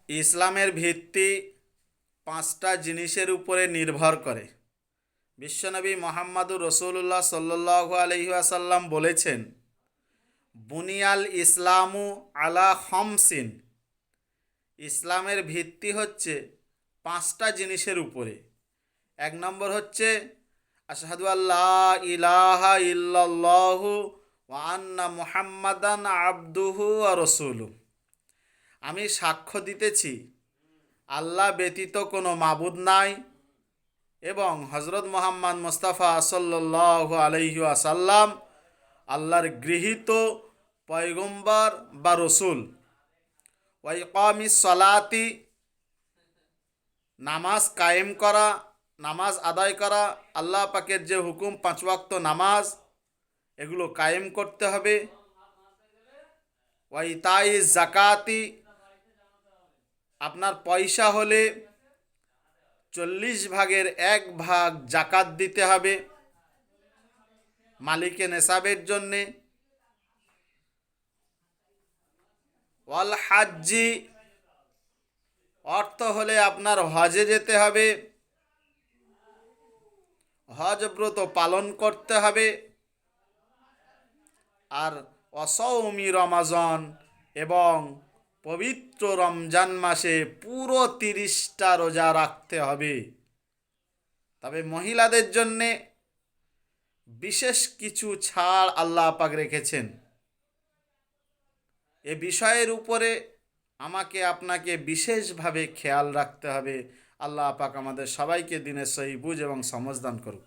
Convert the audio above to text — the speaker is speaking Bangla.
ইসলামের ভিত্তি পাঁচটা জিনিসের উপরে নির্ভর করে। বিশ্বনবী মোহাম্মদুর রসুল্লাহ সাল্লাল্লাহু আলাইহি ওয়াসাল্লাম বলেছেন, বুনিয়াল ইসলামু আলা খমসিন। ইসলামের ভিত্তি হচ্ছে পাঁচটা জিনিসের উপরে। এক নম্বর হচ্ছে আশহাদু আল্লাহ ইলাহা ইল্লাল্লাহু ওয়া আন্না মুহাম্মাদান আবদুহু ওয়া রাসূলুহু। আমি সাক্ষ্য দিতেছি আল্লাহ ব্যতীত কোনো মাবুদ নাই এবং হজরত মুহাম্মদ মুস্তাফা সাল্লাল্লাহু আলাইহি ওয়াসাল্লাম আল্লাহর গৃহীত পয়গম্বর বা রসুল। ওয়া ইকামিস সালাতি, নামাজ কায়েম করা, নামাজ আদায় করা, আল্লাহ পাকের যে হুকুম পাঁচ ওয়াক্ত নামাজ, এগুলো কায়েম করতে হবে। ওয়া ইতাইজ জাকাতি, আপনার পয়সা হলে 1/40 জাকাত দিতে হবে মালিকে নেসাবের জন্যে। ওয়াল হাজ্জি, অর্থ হলে আপনার হজে যেতে হবে, হজ ব্রত পালন করতে হবে। আর অসৌমি রমাজান, এবং পবিত্র রমজান মাসে পুরো 30টা রোজা রাখতে হবে। তবে মহিলাদের জন্যে বিশেষ কিছু ছাড় আল্লাহ পাক রেখেছেন। এ বিষয়ের উপরে আমাকে আপনাকে বিশেষভাবে খেয়াল রাখতে হবে। আল্লাহ পাক আমাদের সবাইকে দিনের সহি বুঝ এবং সমঝদান করুক।